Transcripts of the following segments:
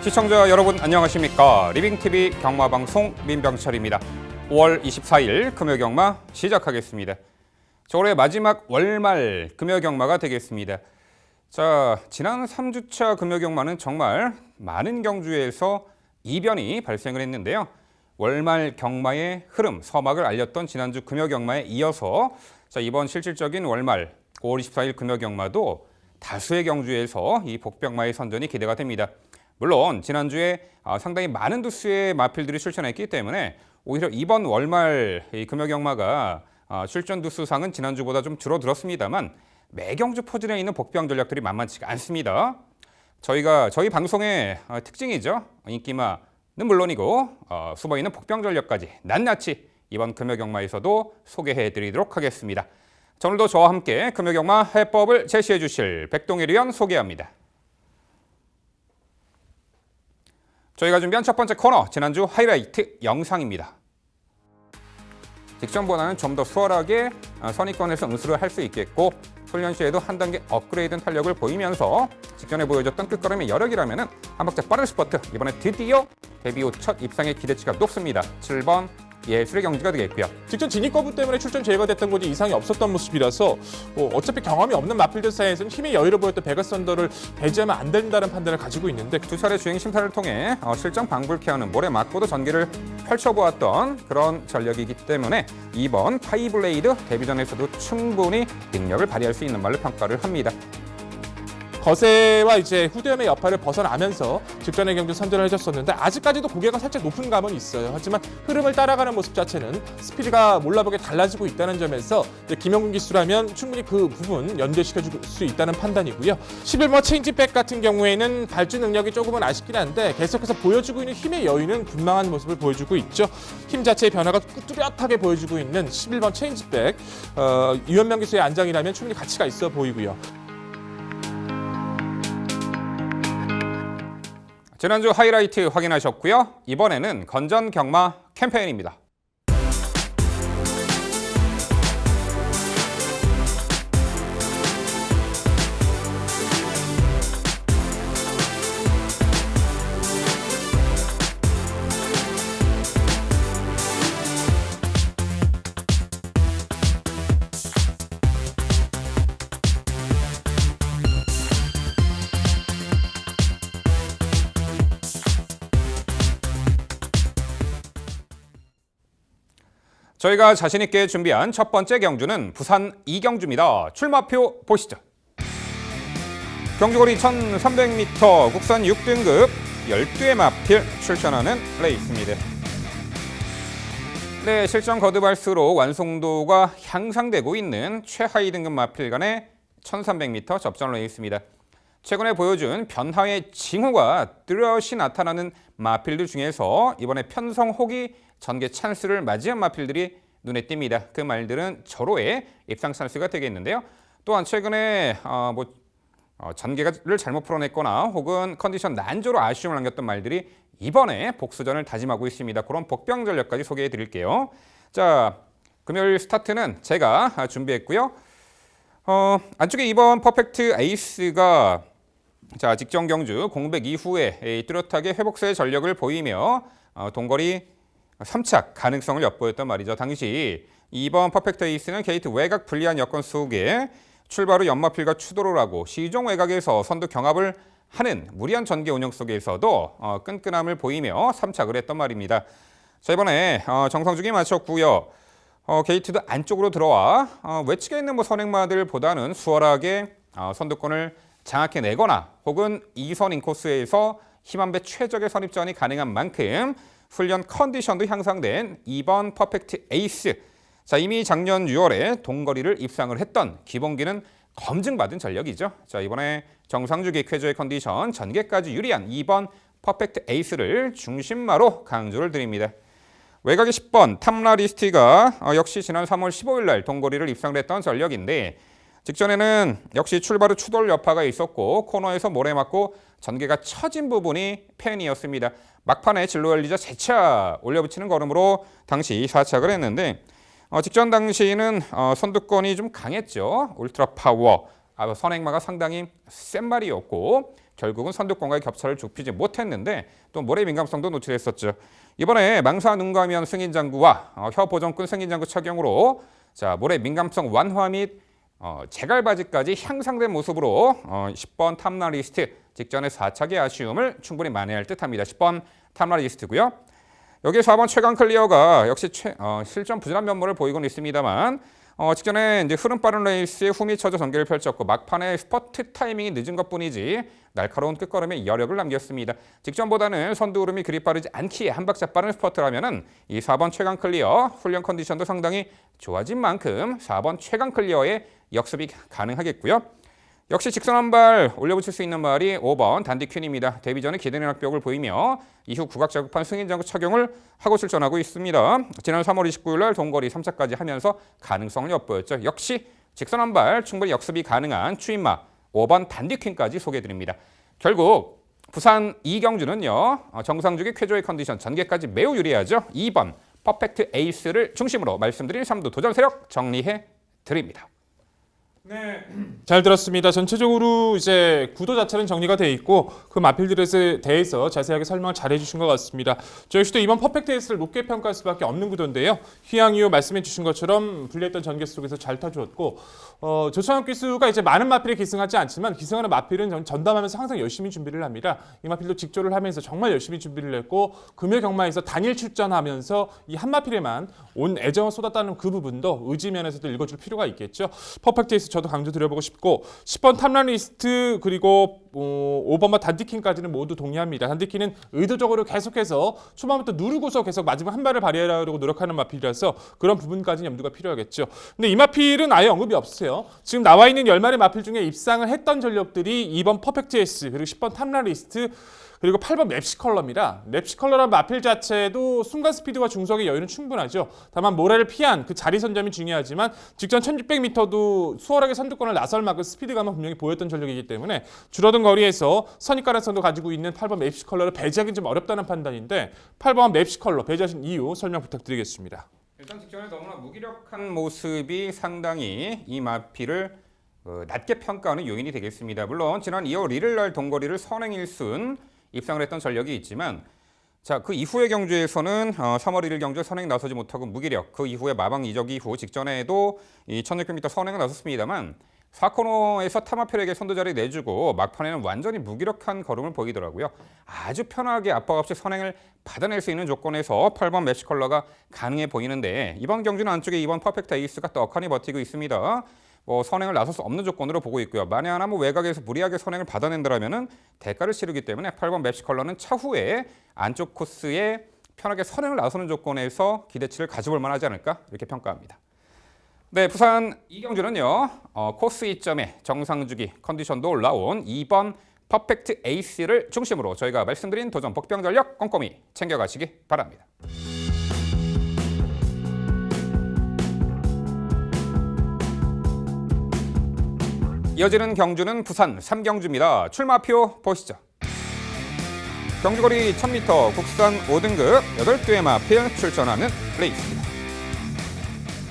시청자 여러분 안녕하십니까? 리빙TV 경마방송 민병철입니다. 5월 24일 금요경마 시작하겠습니다. 자, 올해 마지막 월말 금요경마가 되겠습니다. 자, 지난 3주차 금요경마는 정말 많은 경주에서 이변이 발생을 했는데요. 월말 경마의 흐름, 서막을 알렸던 지난주 금요경마에 이어서 자, 이번 실질적인 월말 5월 24일 금요경마도 다수의 경주에서 이 복병마의 선전이 기대가 됩니다. 물론 지난주에 상당히 많은 두수의 마필들이 출전했기 때문에 오히려 이번 월말 금요경마가 출전 두수상은 지난주보다 좀 줄어들었습니다만 매경주 포진에 있는 복병 전략들이 만만치가 않습니다. 저희 방송의 특징이죠. 인기마는 물론이고 숨어있는 복병 전략까지 낱낱이 이번 금요경마에서도 소개해드리도록 하겠습니다. 자, 오늘도 저와 함께 금요경마 해법을 제시해 주실 백동일 위원 소개합니다. 저희가 준비한 첫 번째 코너, 지난주 하이라이트 영상입니다. 직전보다는 좀 더 수월하게 선입권에서 응수를 할 수 있겠고 훈련 시에도 한 단계 업그레이드된 탄력을 보이면서 직전에 보여줬던 끝걸음의 여력이라면 한 박자 빠른 스퍼트, 이번에 드디어 데뷔 후 첫 입상의 기대치가 높습니다. 7번 예술의 경지가 되겠고요. 직전 진입 거부 때문에 출전 제외가 됐던 곳이 이상이 없었던 모습이라서 어차피 경험이 없는 마필들 사이에서는 힘의 여유를 보였던 베가선더를 배제하면 안 된다는 판단을 가지고 있는데 두 차례 주행 심사를 통해 실전 방불케 하는 볼에 맞고도 전개를 펼쳐보았던 그런 전력이기 때문에 이번 파이블레이드 데뷔전에서도 충분히 능력을 발휘할 수 있는 말로 평가를 합니다. 거세와 이제 후대염의 여파를 벗어나면서 직전의 경주 선전을 해줬었는데 아직까지도 고개가 살짝 높은 감은 있어요. 하지만 흐름을 따라가는 모습 자체는 스피드가 몰라보게 달라지고 있다는 점에서 김영군 기수라면 충분히 그 부분 연계시켜줄 수 있다는 판단이고요. 11번 체인지백 같은 경우에는 발주 능력이 조금은 아쉽긴 한데 계속해서 보여주고 있는 힘의 여유는 분명한 모습을 보여주고 있죠. 힘 자체의 변화가 뚜렷하게 보여주고 있는 11번 체인지백, 유현명 기수의 안장이라면 충분히 가치가 있어 보이고요. 지난주 하이라이트 확인하셨고요. 이번에는 건전 경마 캠페인입니다. 저희가 자신있게 준비한 첫 번째 경주는 부산 이경주입니다. 출마표 보시죠. 경주거리 1300m 국산 6등급 12의 마필 출전하는 레이스입니다. 네, 실전 거듭할수록 완성도가 향상되고 있는 최하위 등급 마필 간의 1300m 접전 레이스입니다. 최근에 보여준 변화의 징후가 뚜렷이 나타나는 마필들 중에서 이번에 편성호기 전개 찬스를 맞이한 마필들이 눈에 띕니다. 그 말들은 절호의 입상 찬스가 되겠는데요. 또한 최근에 전개를 잘못 풀어냈거나 혹은 컨디션 난조로 아쉬움을 남겼던 말들이 이번에 복수전을 다짐하고 있습니다. 그런 복병 전략까지 소개해 드릴게요. 자, 금요일 스타트는 제가 준비했고요. 안쪽에 이번 퍼펙트 에이스가 자, 직전 경주 공백 이후에 뚜렷하게 회복세의 전력을 보이며 동거리 3착 가능성을 엿보였단 말이죠. 당시 2번 퍼펙트 에이스는 게이트 외곽 불리한 여건 속에 출발 후 연마필과 추돌을 하고 시종 외곽에서 선두 경합을 하는 무리한 전개 운영 속에서도 끈끈함을 보이며 3착을 했단 말입니다. 자, 이번에 정상중에 맞췄고요. 게이트도 안쪽으로 들어와 외측에 있는 선행마들보다는 수월하게 선두권을 장악해내거나 혹은 2선 인코스에서 힘한배 최적의 선입전이 가능한 만큼 훈련 컨디션도 향상된 2번 퍼펙트 에이스. 자, 이미 작년 6월에 동거리를 입상을 했던 기본기는 검증받은 전력이죠. 자, 이번에 정상주기 쾌조의 컨디션 전개까지 유리한 2번 퍼펙트 에이스를 중심마로 강조를 드립니다. 외곽의 10번 탐라리스티가 역시 지난 3월 15일 날 동거리를 입상을 했던 전력인데 직전에는 역시 출발 후 추돌 여파가 있었고 코너에서 모래 맞고 전개가 처진 부분이 팬이었습니다. 막판에 진로 열리자 재차 올려붙이는 걸음으로 당시 4착을 했는데 직전 당시에는 선두권이 좀 강했죠. 울트라 파워, 선행마가 상당히 센 말이었고 결국은 선두권과의 격차를 좁히지 못했는데 또 모래 민감성도 노출했었죠. 이번에 망사 눈감이한 승인장구와 혀보정꾼 승인장구 착용으로 자 모래 민감성 완화 및 제갈바지까지 향상된 모습으로 10번 탐라리스트 직전의 4착의 아쉬움을 충분히 만회할 듯합니다. 10번 탐라리스트고요. 여기 4번 최강 클리어가 역시 실전 부진한 면모를 보이곤 있습니다만 직전에 이제 흐름 빠른 레이스에 후미쳐져 전개를 펼쳤고 막판에 스퍼트 타이밍이 늦은 것뿐이지 날카로운 끝걸음에 여력을 남겼습니다. 직전보다는 선두 흐름이 그리 빠르지 않기에 한 박자 빠른 스퍼트라면은 이 4번 최강 클리어 훈련 컨디션도 상당히 좋아진 만큼 4번 최강 클리어의 역습이 가능하겠고요. 역시 직선 한 발 올려붙일 수 있는 말이 5번 단디퀸입니다. 데뷔 전에 기대는 악벽을 보이며 이후 국악 자급한 승인장구 착용을 하고 출전하고 있습니다. 지난 3월 29일 날 동거리 3차까지 하면서 가능성을 엿보였죠. 역시 직선 한 발 충분히 역습이 가능한 추임마 5번 단디퀸까지 소개해드립니다. 결국 부산 이경주는요. 정상주기 쾌조의 컨디션 전개까지 매우 유리하죠. 2번 퍼펙트 에이스를 중심으로 말씀드린 3두 도전 세력 정리해 드립니다. 네, 잘 들었습니다. 전체적으로 이제 구도 자체는 정리가 돼 있고 그 마필들에 대해서 자세하게 설명을 잘 해주신 것 같습니다. 저 역시도 이번 퍼펙트 에이스를 높게 평가할 수밖에 없는 구도인데요. 휘양 이후 말씀해 주신 것처럼 불리했던 전개 속에서 잘 타주었고 조창욱 기수가 이제 많은 마필에 기승하지 않지만 기승하는 마필은 전담하면서 항상 열심히 준비를 합니다. 이 마필도 직조를 하면서 정말 열심히 준비를 했고 금요 경마에서 단일 출전하면서 이 한 마필에만 온 애정을 쏟았다는 그 부분도 의지면에서도 읽어줄 필요가 있겠죠. 퍼펙트 에이스 저도 강조 드려보고 싶고 10번 탐라리스트 그리고 5번과 단디킹까지는 모두 동의합니다. 단디킹은 의도적으로 계속해서 초반부터 누르고서 계속 마지막 한 발을 발휘하려고 노력하는 마필이라서 그런 부분까지는 염두가 필요하겠죠. 근데 이 마필은 아예 언급이 없으세요. 지금 나와 있는 10마리 마필 중에 입상을 했던 전력들이 2번 퍼펙트 에이스 그리고 10번 탐라리스트 그리고 8번 맵시컬러입니다. 맵시컬러란 마필 자체도 순간 스피드와 중속의 여유는 충분하죠. 다만 모래를 피한 그 자리 선점이 중요하지만 직전 1600m도 수월하게 선두권을 나설 만큼 스피드감은 분명히 보였던 전력이기 때문에 줄어든 거리에서 선입가능성도 가지고 있는 8번 맵시컬러를 배제하기는 좀 어렵다는 판단인데 8번 맵시컬러 배제하신 이유 설명 부탁드리겠습니다. 일단 직전에 너무나 무기력한 모습이 상당히 이 마필을 낮게 평가하는 요인이 되겠습니다. 물론 지난 2월 1일 날 동거리를 선행 1순 입상을 했던 전력이 있지만 자, 그 이후의 경주에서는 3월 1일 경주에 선행 나서지 못하고 무기력 그 이후에 마방 이적 이후 직전에도 이 1600m 선행을 나섰습니다만 4코너에서 타마펠에게 선두자리 내주고 막판에는 완전히 무기력한 걸음을 보이더라고요. 아주 편하게 압박 없이 선행을 받아낼 수 있는 조건에서 8번 매시컬러가 가능해 보이는데 이번 경주는 안쪽에 2번 퍼펙트 에이스가 떡하니 버티고 있습니다. 선행을 나설 수 없는 조건으로 보고 있고요. 만에 하나 외곽에서 무리하게 선행을 받아낸다라면은 대가를 치르기 때문에 8번 맵시컬러는 차후에 안쪽 코스에 편하게 선행을 나서는 조건에서 기대치를 가져볼 만하지 않을까 이렇게 평가합니다. 네, 부산 이경주는요. 코스 이점에 정상주기 컨디션도 올라온 2번 퍼펙트 에이스를 중심으로 저희가 말씀드린 도전 복병 전력 꼼꼼히 챙겨가시기 바랍니다. 이어지는 경주는 부산 3경주입니다. 출마표 보시죠. 경주거리 1000m 국산 5등급 8두의 마필 출전하는 레이스입니다.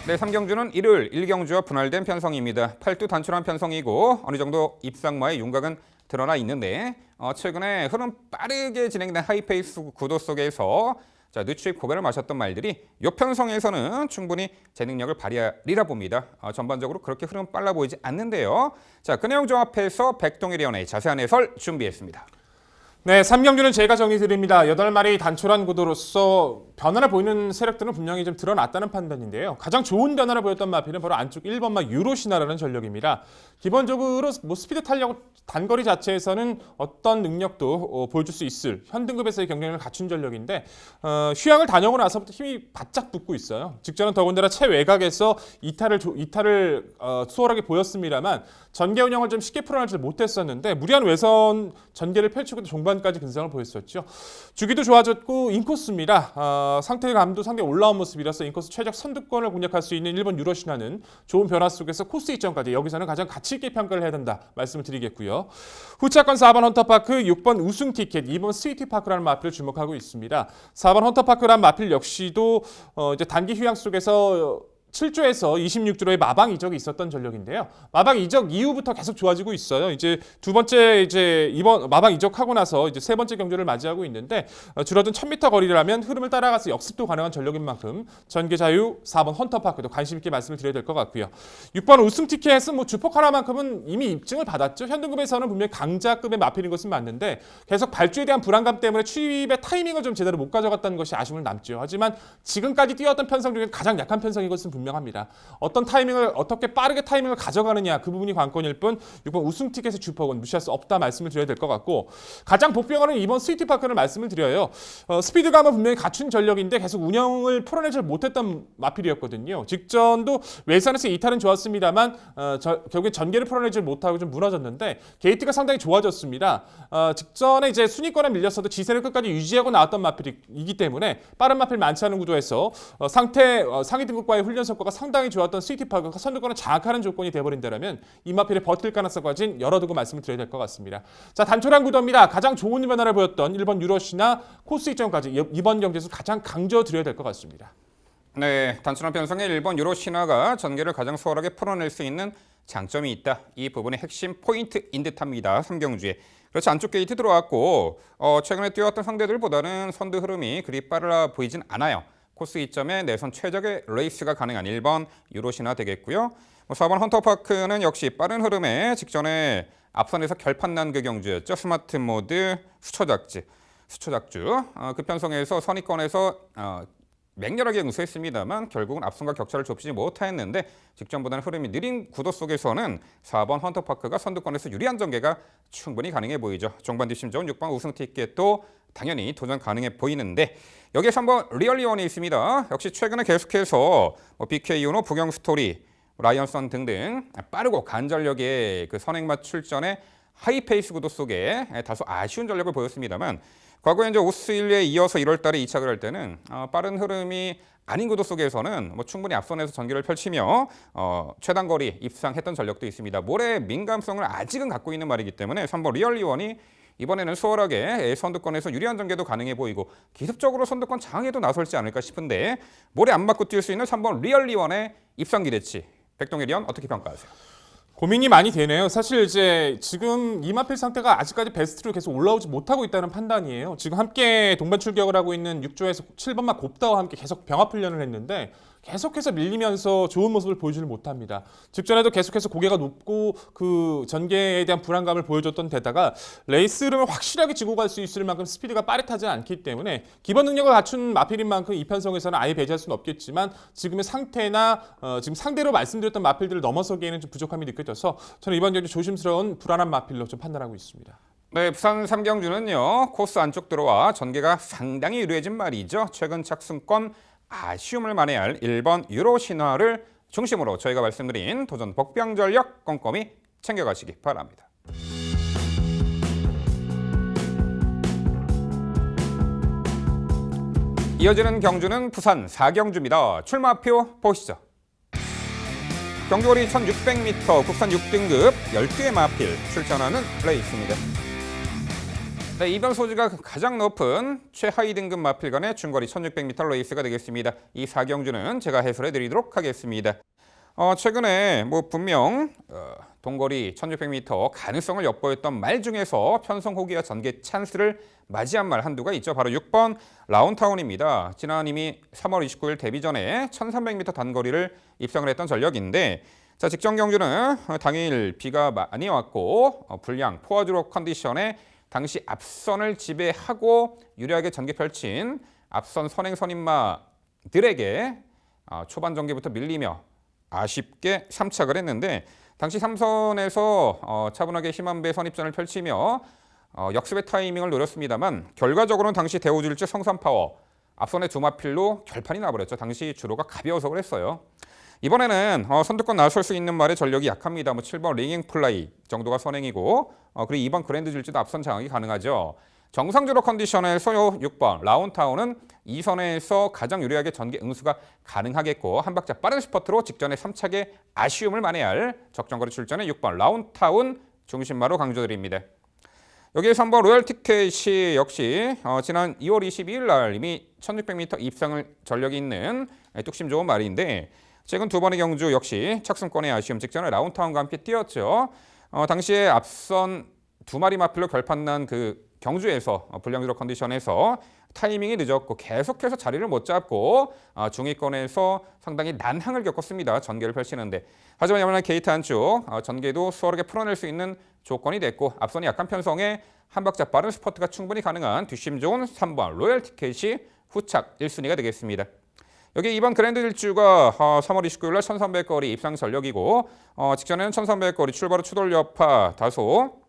네, 3경주는 일요일 1경주와 분할된 편성입니다. 8두 단출한 편성이고 어느 정도 입상마의 윤곽은 드러나 있는데 최근에 흐름 빠르게 진행된 하이페이스 구도 속에서 늦추입 고배를 마셨던 말들이 이 편성에서는 충분히 제 능력을 발휘하리라 봅니다. 전반적으로 그렇게 흐름 빨라 보이지 않는데요. 자, 그 내용 종합해서 백동일위원의 자세한 해설 준비했습니다. 네, 3경주는 제가 정의드립니다. 8마리 단출한 구도로서 변화를 보이는 세력들은 분명히 좀 드러났다는 판단인데요. 가장 좋은 변화를 보였던 마필은 바로 안쪽 1번마 유로시나라는 전력입니다. 기본적으로 스피드 탄력 단거리 자체에서는 어떤 능력도 보여줄 수 있을 현등급에서의 경쟁력을 갖춘 전력인데 휴양을 다녀오고 나서부터 힘이 바짝 붙고 있어요. 직전은 더군다나 최외곽에서 이탈을 수월하게 보였습니다만 전개 운영을 좀 쉽게 풀어내지 못했었는데 무리한 외선 전개를 펼치고도 종반까지 근성을 보였었죠. 주기도 좋아졌고 인코스입니다. 상태감도 상당히 올라온 모습이라서 인코스 최적 선두권을 공략할 수 있는 1번 유러시나는 좋은 변화 속에서 코스 이점까지 여기서는 가장 가치 있게 평가를 해야 된다 말씀을 드리겠고요. 후차권 4번 헌터파크, 6번 우승 티켓, 2번 스위트파크라는 마필을 주목하고 있습니다. 4번 헌터파크라는 마필 역시도 이제 단기 휴양 속에서 7조에서 26조로의 마방 이적이 있었던 전력인데요. 마방 이적 이후부터 계속 좋아지고 있어요. 이제 두 번째 이번 마방 이적하고 나서 이제 세 번째 경주를 맞이하고 있는데 줄어든 1000m 거리라면 흐름을 따라가서 역습도 가능한 전력인 만큼 전개자유 4번 헌터파크도 관심 있게 말씀을 드려야 될 것 같고요. 6번 우승 티켓은 뭐 주폭 하나만큼은 이미 입증을 받았죠. 현등급에서는 분명히 강자급의 마필인 것은 맞는데 계속 발주에 대한 불안감 때문에 취입의 타이밍을 좀 제대로 못 가져갔다는 것이 아쉬움을 남죠. 하지만 지금까지 뛰었던 편성 중에 가장 약한 편성인 것은 분명합니다. 어떤 타이밍을 어떻게 빠르게 타이밍을 가져가느냐 그 부분이 관건일 뿐 6번 우승 티켓의 주폭은 무시할 수 없다 말씀을 드려야 될 것 같고 가장 복병하는 이번 스위티파크를 말씀을 드려요. 스피드감은 분명히 갖춘 전력인데 계속 운영을 풀어내지 못했던 마필이었거든요. 직전도 외산에서 이탈은 좋았습니다만 결국에 전개를 풀어내지 못하고 좀 무너졌는데 게이트가 상당히 좋아졌습니다. 직전에 이제 순위권에 밀렸어도 지세를 끝까지 유지하고 나왔던 마필이기 때문에 빠른 마필 많지 않은 구도에서 상위 등급과의 훈련 성과가 상당히 좋았던 스위티파크가 선두권을 장악하는 조건이 되어버린다면 이 마필에 버틸 가능성까지는 열어두고 말씀을 드려야 될 것 같습니다. 자, 단촐한 구도입니다. 가장 좋은 변화를 보였던 1번 유러시나 코스 이점까지 이번 경기에서 가장 강조드려야 될 것 같습니다. 네, 단순한 편성의 1번 유로시나가 전개를 가장 수월하게 풀어낼 수 있는 장점이 있다. 이 부분의 핵심 포인트인 듯합니다. 3경주에. 그렇지 안쪽 게이트 들어왔고 최근에 뛰어왔던 상대들보다는 선두 흐름이 그리 빠르라 보이진 않아요. 코스 2점에 내선 최적의 레이스가 가능한 1번 유로시나 되겠고요. 4번 헌터파크는 역시 빠른 흐름에 직전에 앞선에서 결판난 그 경주였죠. 스마트 모드 수초작주. 그 편성에서 선의권에서 맹렬하게 응수했습니다만 결국은 앞선과 격차를 좁히지 못했는데 직전보다는 흐름이 느린 구도 속에서는 4번 헌터파크가 선두권에서 유리한 전개가 충분히 가능해 보이죠. 종반 뒷심적은 6번 우승 티켓도 당연히 도전 가능해 보이는데 여기에 3번 리얼리원이 있습니다. 역시 최근에 계속해서 BK유노, 부경스토리, 라이언선 등등 빠르고 간전력의 그 선행맛 출전에 하이페이스 구도 속에 다소 아쉬운 전력을 보였습니다만 과거에 이제 오스일리에 이어서 1월 달에 이착을 할 때는 빠른 흐름이 아닌 구도 속에서는 충분히 앞선에서 전개를 펼치며 최단 거리 입상했던 전력도 있습니다. 모래의 민감성을 아직은 갖고 있는 말이기 때문에 3번 리얼리원이 이번에는 수월하게 선두권에서 유리한 전개도 가능해 보이고 기습적으로 선두권 장악에도 나설지 않을까 싶은데 모래 안 맞고 뛸 수 있는 3번 리얼리원의 입상 기대치 백동일 위원 어떻게 평가하세요? 고민이 많이 되네요. 사실 이제 지금 이마필 상태가 아직까지 베스트로 계속 올라오지 못하고 있다는 판단이에요. 지금 함께 동반 출격을 하고 있는 6조에서 7번마 곱다와 함께 계속 병합 훈련을 했는데 계속해서 밀리면서 좋은 모습을 보여주지 못합니다. 직전에도 계속해서 고개가 높고 그 전개에 대한 불안감을 보여줬던 데다가 레이스 흐름을 확실하게 쥐고 갈 수 있을 만큼 스피드가 빠릿하지 않기 때문에 기본 능력을 갖춘 마필인 만큼 이 편성에서는 아예 배제할 수는 없겠지만 지금의 상태나 지금 상대로 말씀드렸던 마필들을 넘어서기에는 좀 부족함이 느껴져서 저는 이번 경기 조심스러운 불안한 마필로 좀 판단하고 있습니다. 네, 부산 3경주는요. 코스 안쪽 들어와 전개가 상당히 유리해진 말이죠. 최근 착승권 아쉬움을 만회할 1번 유로 신화를 중심으로 저희가 말씀드린 도전 복병 전력 꼼꼼히 챙겨가시기 바랍니다. 이어지는 경주는 부산 4경주입니다. 출마표 보시죠. 경주거리 1600m 국산 6등급 12의 마필 출전하는 레이스입니다. 네, 이번 소지가 가장 높은 최하위 등급 마필 간의 중거리 1600m 레이스가 되겠습니다. 이 4경주는 제가 해설해 드리도록 하겠습니다. 최근에 분명 동거리 1600m 가능성을 엿보였던 말 중에서 편성 호기와 전개 찬스를 맞이한 말 한두가 있죠. 바로 6번 라운타운입니다. 지난 이미 3월 29일 데뷔 전에 1300m 단거리를 입성을 했던 전력인데 자, 직전 경주는 당일 비가 많이 왔고 불량 포화주로 컨디션에 당시 앞선을 지배하고 유리하게 전개 펼친 앞선 선행 선임마들에게 초반 전개부터 밀리며 아쉽게 3착을 했는데 당시 3선에서 차분하게 힘한배 선입전을 펼치며 역습의 타이밍을 노렸습니다만 결과적으로는 당시 대우질주 성산파워 앞선의 두 마필로 결판이 나버렸죠. 당시 주로가 가벼워서 그랬어요. 이번에는 선두권 나설 수 있는 말의 전력이 약합니다. 7번 링잉 플라이 정도가 선행이고 그리고 2번 그랜드 질주도 앞선 장악이 가능하죠. 정상주로 컨디션에서 6번 라운타운은 2선에서 가장 유리하게 전개 응수가 가능하겠고 한 박자 빠른 스퍼트로 직전에 3착의 아쉬움을 만회할 적정거리 출전의 6번 라운타운 중심마로 강조드립니다. 여기에서 한번 로얄 티켓이 역시 지난 2월 22일 날 이미 1600m 입상을 전력이 있는 뚝심 좋은 말인데 최근 두 번의 경주 역시 착승권의 아쉬움 직전에 라운타운과 함께 뛰었죠. 당시에 앞선 두 마리 마필로 결판난 그 경주에서 불량지로 컨디션에서 타이밍이 늦었고 계속해서 자리를 못 잡고 중위권에서 상당히 난항을 겪었습니다. 전개를 펼치는데. 하지만 이번에 게이트 안쪽 전개도 수월하게 풀어낼 수 있는 조건이 됐고 앞선이 약간 편성해 한 박자 빠른 스퍼트가 충분히 가능한 뒷심 좋은 3번 로열 티켓이 후착 1순위가 되겠습니다. 여기 2번 그랜드 질주가 3월 29일 날 1300거리 입상 전력이고 직전에는 1300거리 출발 후 추돌 여파 다소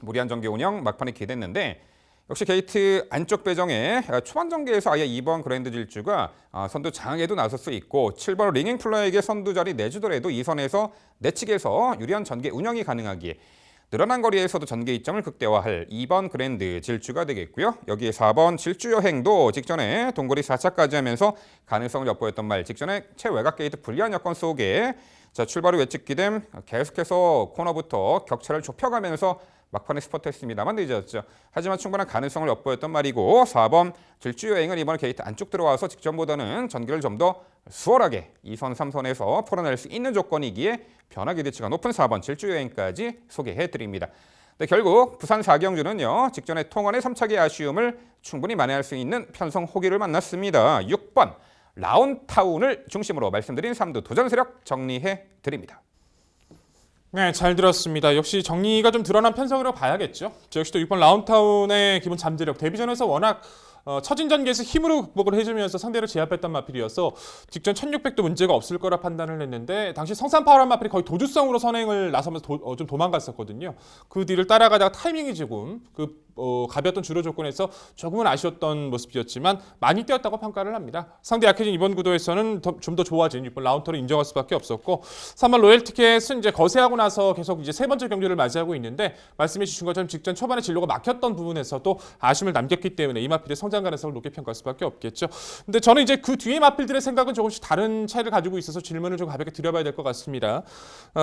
무리한 전개 운영 막판에 기대했는데 역시 게이트 안쪽 배정에 초반 전개에서 아예 2번 그랜드 질주가 선두 장악에도 나설 수 있고 7번 링잉 플라이에게 선두 자리 내주더라도 2선에서 내측에서 유리한 전개 운영이 가능하기에 늘어난 거리에서도 전개 이점을 극대화할 2번 그랜드 질주가 되겠고요. 여기에 4번 질주 여행도 직전에 동거리 4차까지 하면서 가능성을 엿보였던 말 직전에 최외곽 게이트 불리한 여건 속에 출발 후 외측 기댐 계속해서 코너부터 격차를 좁혀가면서 막판에 스퍼트했습니다만 늦었죠. 하지만 충분한 가능성을 엿보였던 말이고 4번 질주 여행은 이번에 게이트 안쪽 들어와서 직전보다는 전개를 좀 더 수월하게 2선, 3선에서 풀어낼 수 있는 조건이기에 변화 기대치가 높은 4번 질주 여행까지 소개해드립니다. 네, 결국 부산 4경주는요. 직전에 통원의 3차기 아쉬움을 충분히 만회할 수 있는 편성 호기를 만났습니다. 6번 라운타운을 중심으로 말씀드린 3두 도전 세력 정리해드립니다. 네, 잘 들었습니다. 역시 정리가 좀 드러난 편성이라고 봐야겠죠. 저 역시 또 6번 라운타운의 기본 잠재력, 데뷔전에서 워낙 처진 전개에서 힘으로 극복을 해주면서 상대를 제압했던 마필이어서 직전 1600도 문제가 없을 거라 판단을 했는데 당시 성산 파워란 마필이 거의 도주성으로 선행을 나서면서 좀 도망갔었거든요. 그 뒤를 따라가다가 타이밍이 조금 가벼웠던 주로 조건에서 조금은 아쉬웠던 모습이었지만 많이 뛰었다고 평가를 합니다. 상대 약해진 이번 구도에서는 좀 더 좋아진 6번 라운터를 인정할 수밖에 없었고 3번 로열 티켓은 이제 거세하고 나서 계속 이제 세 번째 경주를 맞이하고 있는데 말씀해 주신 것처럼 직전 초반에 진로가 막혔던 부분에서도 아쉬움을 남겼기 때문에 이 마필의 성장 가능성을 높게 평가할 수밖에 없겠죠. 근데 저는 이제 그 뒤에 마필들의 생각은 조금씩 다른 차이를 가지고 있어서 질문을 좀 가볍게 드려봐야 될 것 같습니다.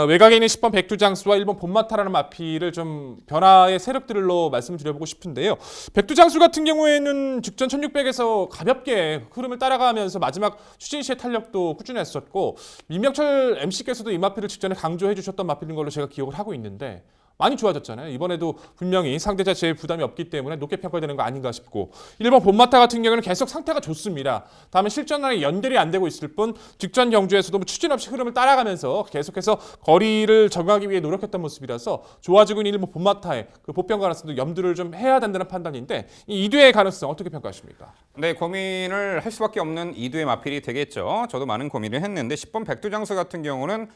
외곽에 있는 10번 백두장수와 1번 봄마타라는 마필을 좀 변화의 세력들로 말씀을 드려보고 싶은데요. 백두장수 같은 경우에는 직전 1600에서 가볍게 흐름을 따라가면서 마지막 추진 시의 탄력도 꾸준했었고 민명철 MC께서도 이 마필을 직전에 강조해 주셨던 마필인 걸로 제가 기억을 하고 있는데 많이 좋아졌잖아요. 이번에도 분명히 상대 자체에 부담이 없기 때문에 높게 평가되는 거 아닌가 싶고 1번 봄마타 같은 경우는 계속 상태가 좋습니다. 다만 실전하게 연결이 안 되고 있을 뿐 직전 경주에서도 추진 없이 흐름을 따라가면서 계속해서 거리를 적응하기 위해 노력했던 모습이라서 좋아지고 있는 1번 봄마타의 그 보편 가능성도 염두를 좀 해야 된다는 판단인데 이 2두의 가능성 어떻게 평가하십니까? 네, 고민을 할 수밖에 없는 2두의 마필이 되겠죠. 저도 많은 고민을 했는데 10번 백두장수 같은 경우는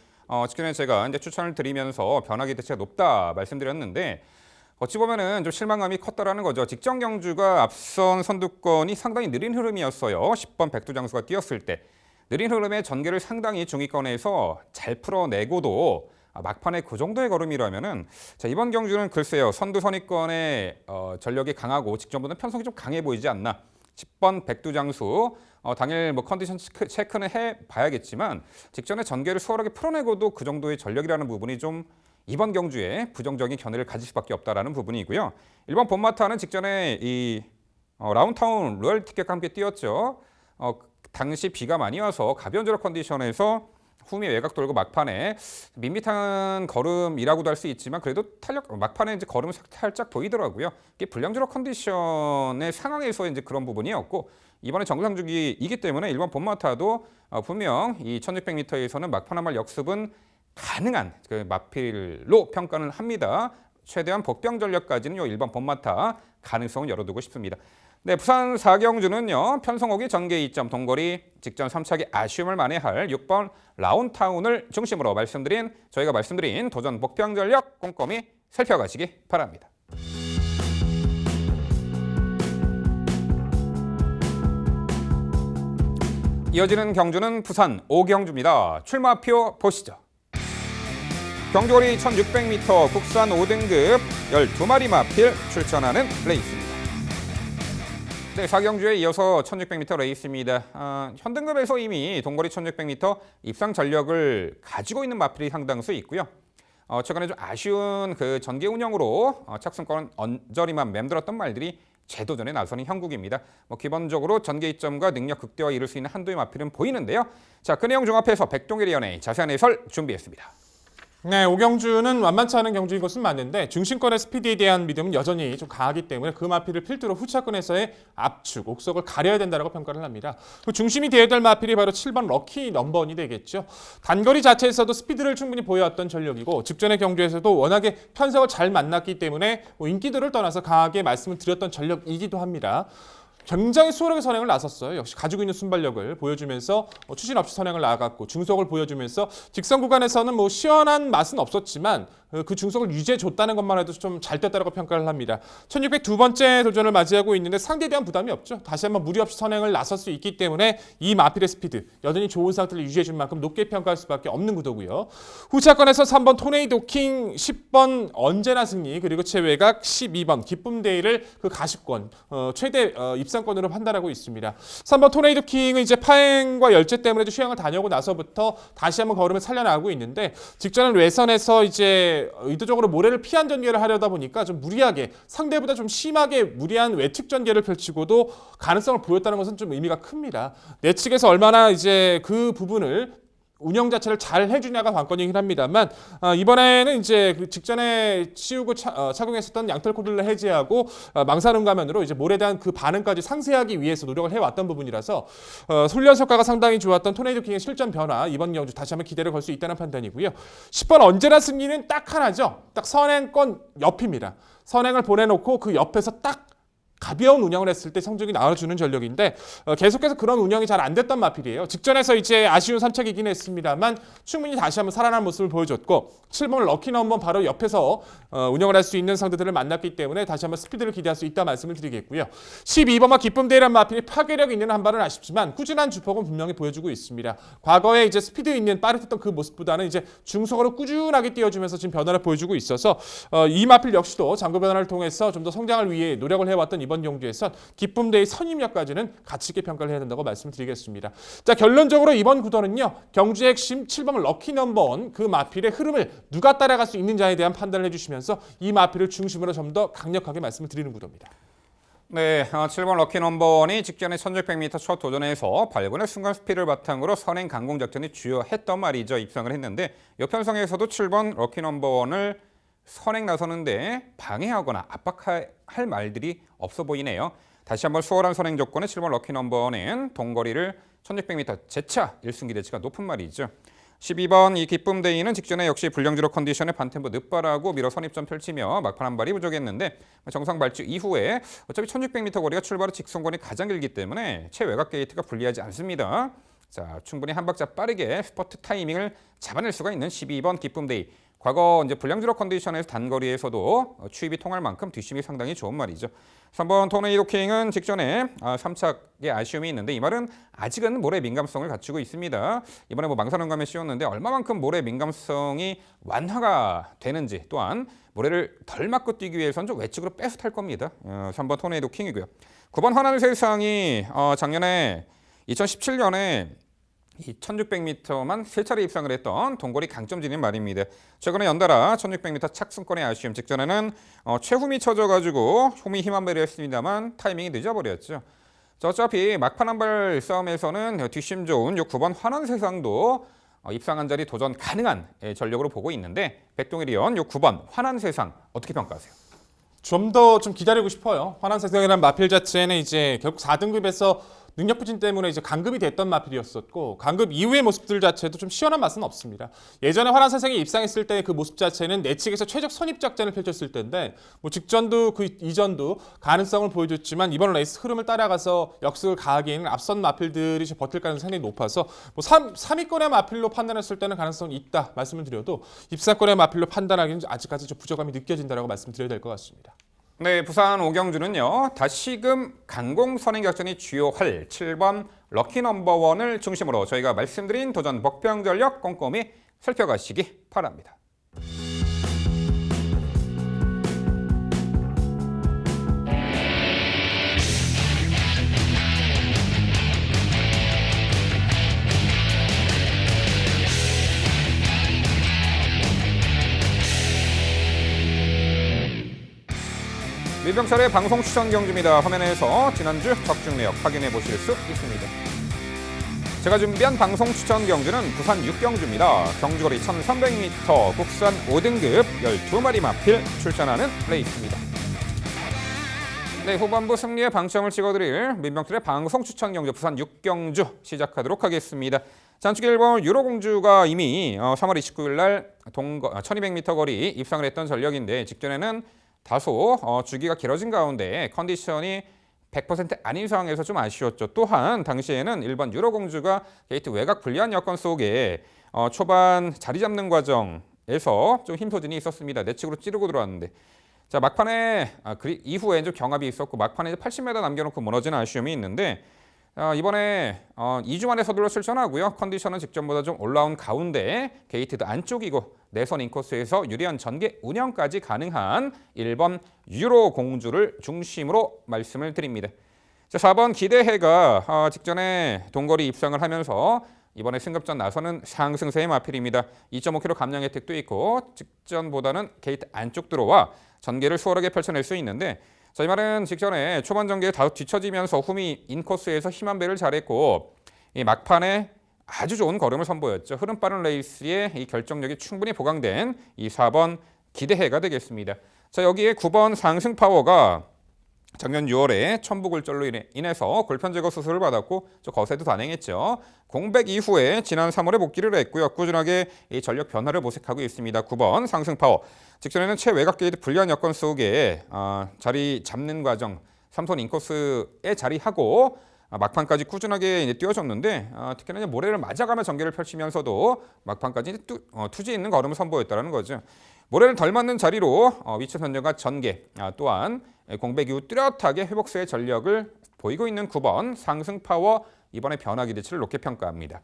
직전에 제가 이제 추천을 드리면서 변화 기대치가 높다 말씀드렸는데 어찌 보면은 좀 실망감이 컸다라는 거죠. 직전 경주가 앞선 선두권이 상당히 느린 흐름이었어요. 10번 백두장수가 뛰었을 때 느린 흐름의 전개를 상당히 중위권에서 잘 풀어내고도 막판에 그 정도의 걸음이라면은 이번 경주는 글쎄요 선두 선위권의 전력이 강하고 직전보다는 편성이 좀 강해 보이지 않나. 10번 백두장수 당일 컨디션 체크는 해봐야겠지만 직전에 전개를 수월하게 풀어내고도 그 정도의 전력이라는 부분이 좀 이번 경주에 부정적인 견해를 가질 수밖에 없다라는 부분이고요. 1번 봄마타는 직전에 이 라운타운 로열 티켓과 함께 뛰었죠. 당시 비가 많이 와서 가벼운 저력 컨디션에서 후미 외곽 돌고 막판에 밋밋한 걸음이라고도 할 수 있지만 그래도 탄력 막판에 이제 걸음 살짝 보이더라고요. 이게 불량저력 컨디션의 상황에서 이제 그런 부분이었고 이번에 정상주기이기 때문에 1번 봄마타도 분명 이 1600m에서는 막판 한 발 역습은 가능한 그 마필로 평가는 합니다. 최대한 복병 전력까지는 요 1번 봄마타 가능성을 열어두고 싶습니다. 네, 부산 4경주는요. 편성호기 전개 2점 동거리 직전 3차기 아쉬움을 만회할 6번 라운타운을 중심으로 저희가 말씀드린 도전 복병 전력 꼼꼼히 살펴가시기 바랍니다. 이어지는 경주는 부산 5경주입니다. 출마표 보시죠. 경주거리 1600m 국산 5등급 12마리 마필 출전하는 레이스입니다. 네, 4경주에 이어서 1600m 레이스입니다. 현등급에서 이미 동거리 1600m 입상 전력을 가지고 있는 마필이 상당수 있고요. 최근에 좀 아쉬운 그 전개 운영으로 착승권 언저리만 맴돌았던 말들이 재도전에 나서는 형국입니다. 기본적으로 전개 이점과 능력 극대화 이룰 수 있는 한도의 마필은 보이는데요. 자, 그 내용 종합해서 백동일 위원의 자세한 해설 준비했습니다. 네, 오경주는 만만치 않은 경주인 것은 맞는데 중심권의 스피드에 대한 믿음은 여전히 좀 강하기 때문에 그 마필을 필두로 후차권에서의 압축, 옥석을 가려야 된다고 평가를 합니다. 그 중심이 되어야 될 마필이 바로 7번 럭키 넘버원이 되겠죠. 단거리 자체에서도 스피드를 충분히 보여왔던 전력이고 직전의 경주에서도 워낙에 편성을 잘 만났기 때문에 인기도를 떠나서 강하게 말씀을 드렸던 전력이기도 합니다. 굉장히 수월하게 선행을 나섰어요. 역시 가지고 있는 순발력을 보여주면서 추진 없이 선행을 나갔고 중속을 보여주면서 직선 구간에서는 시원한 맛은 없었지만 그 중속을 유지해줬다는 것만 해도 좀 잘 뛰었다고 평가를 합니다. 1602번째 도전을 맞이하고 있는데 상대에 대한 부담이 없죠. 다시 한번 무리 없이 선행을 나설 수 있기 때문에 이 마필의 스피드 여전히 좋은 상태를 유지해줄 만큼 높게 평가할 수밖에 없는 구도고요. 후차권에서 3번 토네이도 킹, 10번 언제나 승리, 그리고 최외곽 12번 기쁨데이를 그 가시권 최대 입상권으로 판단하고 있습니다. 3번 토네이도 킹은 이제 파행과 열제 때문에 휴양을 다녀오고 나서부터 다시 한번 걸음을 살려나가고 있는데 직전은 외선에서 이제 의도적으로 모래를 피한 전개를 하려다 보니까 좀 무리하게 상대보다 좀 심하게 무리한 외측 전개를 펼치고도 가능성을 보였다는 것은 좀 의미가 큽니다. 내 측에서 얼마나 이제 그 부분을 운영 자체를 잘 해주냐가 관건이긴 합니다만 이번에는 이제 그 직전에 씌우고 착용했었던 양털 코드를 해제하고 망사능 가면으로 이제 몰에 대한 그 반응까지 상쇄하기 위해서 노력을 해왔던 부분이라서 훈련 성과가 상당히 좋았던 토네이도 킹의 실전 변화 이번 경주 다시 한번 기대를 걸 수 있다는 판단이고요. 10번 언제나 승리는 딱 하나죠. 딱 선행권 옆입니다. 선행을 보내놓고 그 옆에서 딱 가벼운 운영을 했을 때 성적이 나와주는 전력인데 계속해서 그런 운영이 잘 안 됐던 마필이에요. 직전에서 이제 아쉬운 산책이긴 했습니다만 충분히 다시 한번 살아난 모습을 보여줬고 7번 럭키 넘버 바로 옆에서 운영을 할 수 있는 상대들을 만났기 때문에 다시 한번 스피드를 기대할 수 있다 말씀을 드리겠고요. 12번과 기쁨데이란 마필이 파괴력 있는 한 발은 아쉽지만 꾸준한 주폭은 분명히 보여주고 있습니다. 과거에 이제 스피드 있는 빠르했던 그 모습보다는 이제 중속으로 꾸준하게 뛰어주면서 지금 변화를 보여주고 있어서 이 마필 역시도 장구 변화를 통해서 좀 더 성장을 위해 노력을 해왔던 이번 경주에선 기쁨데이 선임력까지는 가치 있게 평가를 해야 된다고 말씀드리겠습니다. 자, 결론적으로 이번 구도는요. 경주의 핵심 7번 럭키 넘버원 그 마필의 흐름을 누가 따라갈 수 있는지에 대한 판단을 해주시면서 이 마필을 중심으로 좀 더 강력하게 말씀을 드리는 구도입니다. 네, 7번 럭키 넘버원이 직전에 1600m 첫 도전에서 발군의 순간 스피드를 바탕으로 선행 강공 작전이 주요했던 말이죠. 입상을 했는데 이 편성에서도 7번 럭키 넘버원을 선행 나서는데 방해하거나 압박할 말들이 없어 보이네요. 다시 한번 수월한 선행 조건의 7번 럭키 넘버는 동거리를 1600m 재차 1승 기대치가 높은 말이죠. 12번 이 기쁨데이는 직전에 역시 불량주로 컨디션에 반템포 늦발하고 밀어 선입점 펼치며 막판 한 발이 부족했는데 정상 발주 이후에 어차피 1600m 거리가 출발 후 직선권이 가장 길기 때문에 최외곽 게이트가 불리하지 않습니다. 자, 충분히 한 박자 빠르게 스퍼트 타이밍을 잡아낼 수가 있는 12번 기쁨데이. 과거 이제 불량주로 컨디션에서 단거리에서도 추입이 통할 만큼 뒷심이 상당히 좋은 말이죠. 3번 토네이도 킹은 직전에 3착의 아쉬움이 있는데 이 말은 아직은 모래 민감성을 갖추고 있습니다. 이번에 망사능감에 씌웠는데 얼마만큼 모래 민감성이 완화가 되는지 또한 모래를 덜 맞고 뛰기 위해서는 좀 외측으로 빼서 탈 겁니다. 3번 토네이도 킹이고요. 9번 화난 세상이 작년에 2017년에 이 1600m만 3차례 입상을 했던 동거리 강점진인 말입니다. 최근에 연달아 1600m 착승권의 아쉬움 직전에는 최후미 쳐져가지고 홈이 힘 한 발을 했습니다만 타이밍이 늦어버렸죠. 어차피 막판 한 발 싸움에서는 뒷심 좋은 9번 환한 세상도 입상한 자리 도전 가능한 전력으로 보고 있는데 백동일 위원 9번 환한 세상 어떻게 평가하세요? 좀 더 기다리고 싶어요. 환한 세상이라는 마필 자체는 이제 결국 4등급에서 능력 부진 때문에 이제 강급이 됐던 마필이었었고 강급 이후의 모습들 자체도 좀 시원한 맛은 없습니다. 예전에 환한 세상에 입상했을 때 그 모습 자체는 내측에서 최적 선입 작전을 펼쳤을 때인데 직전도 그 이전도 가능성을 보여줬지만 이번 레이스 흐름을 따라가서 역습을 가하기에는 앞선 마필들이 버틸 가능성이 상당히 높아서 3위권의 마필로 판단했을 때는 가능성이 있다 말씀을 드려도 입상권의 마필로 판단하기는 아직까지 좀 부족함이 느껴진다고 말씀드려야 될 것 같습니다. 네, 부산 오경주는요. 다시금 강공 선행 작전이 주요할 7번 럭키 넘버원을 중심으로 저희가 말씀드린 도전 복병 전력 꼼꼼히 살펴가시기 바랍니다. 민병철의 방송 추천 경주입니다. 화면에서 지난주 적중 내역 확인해 보실 수 있습니다. 제가 준비한 방송 추천 경주는 부산 6경주입니다. 경주거리 1300m, 국산 5등급 12마리 마필 출전하는 레이스입니다. 네, 후반부 승리의 방점을 찍어드릴 민병철의 방송 추천 경주 부산 6경주 시작하도록 하겠습니다. 안축의 1번 유로공주가 이미 3월 29일 날 1200m 거리 입상을 했던 전력인데 직전에는 다소 주기가 길어진 가운데 컨디션이 100% 아닌 상황에서 좀 아쉬웠죠. 또한 당시에는 1번 유로공주가 게이트 외곽 불리한 여건 속에 초반 자리 잡는 과정에서 좀 힘 소진이 있었습니다. 내측으로 찌르고 들어왔는데 자 막판에 이후에 좀 경합이 있었고 막판에 80m 남겨놓고 무너지는 아쉬움이 있는데 이번에 2주 만에 서둘러 출전하고요. 컨디션은 직전보다 좀 올라온 가운데 게이트도 안쪽이고 내선 인코스에서 유리한 전개 운영까지 가능한 1번 유로 공주를 중심으로 말씀을 드립니다. 자, 4번 기대해가 직전에 동거리 입상을 하면서 이번에 승급전 나서는 상승세의 마필입니다. 2.5km 감량 혜택도 있고 직전보다는 게이트 안쪽 들어와 전개를 수월하게 펼쳐낼 수 있는데 자, 이 말은 직전에 초반 전개에 다소 뒤처지면서 후미 인코스에서 힘한 배를 잘했고 이 막판에 아주 좋은 걸음을 선보였죠. 흐름 빠른 레이스의 이 결정력이 충분히 보강된 이 4번 기대해가 되겠습니다. 자, 여기에 9번 상승 파워가 작년 6월에 천부골절로 인해서 골편 제거 수술을 받았고 거세도 단행했죠. 공백 이후에 지난 3월에 복귀를 했고요. 꾸준하게 이 전력 변화를 모색하고 있습니다. 9번 상승 파워. 직전에는 최외곽 게이트 불리한 여건 속에 자리 잡는 과정, 3선 인코스에 자리하고 막판까지 꾸준하게 이제 뛰어줬는데 특히나 이제 모래를 맞아가며 전개를 펼치면서도 막판까지 투지 있는 걸음을 선보였다는 거죠. 모래를 덜 맞는 자리로 위치 선정과 전개 또한 공백 이후 뚜렷하게 회복세의 전력을 보이고 있는 9번 상승 파워 이번에 변화 기대치를 높게 평가합니다.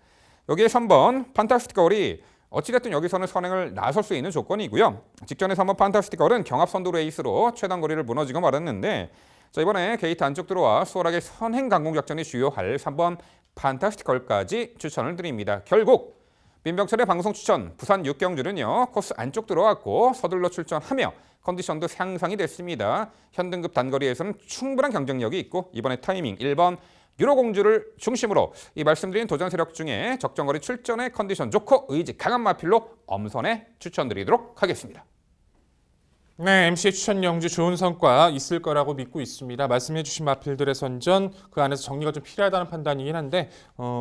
여기에 3번 판타스틱 거리 어찌됐든 여기서는 선행을 나설 수 있는 조건이고요. 직전에 3번 판타스틱 걸은 경합 선두 레이스로 최단 거리를 무너지고 말았는데 자, 이번에 게이트 안쪽 들어와 수월하게 선행 강공 작전이 주요할 3번 판타스틱 걸까지 추천을 드립니다. 결국 민병철의 방송 추천 부산 6경주는요. 코스 안쪽 들어왔고 서둘러 출전하며 컨디션도 향상이 됐습니다. 현등급 단거리에서는 충분한 경쟁력이 있고 이번에 타이밍 1번 유로공주를 중심으로 이 말씀드린 도전 세력 중에 적정거리 출전의 컨디션 좋고 의지 강한 마필로 엄선해 추천드리도록 하겠습니다. 네, MC의 추천 경주 좋은 성과 있을 거라고 믿고 있습니다. 말씀해주신 마필들의 선전 그 안에서 정리가 좀 필요하다는 판단이긴 한데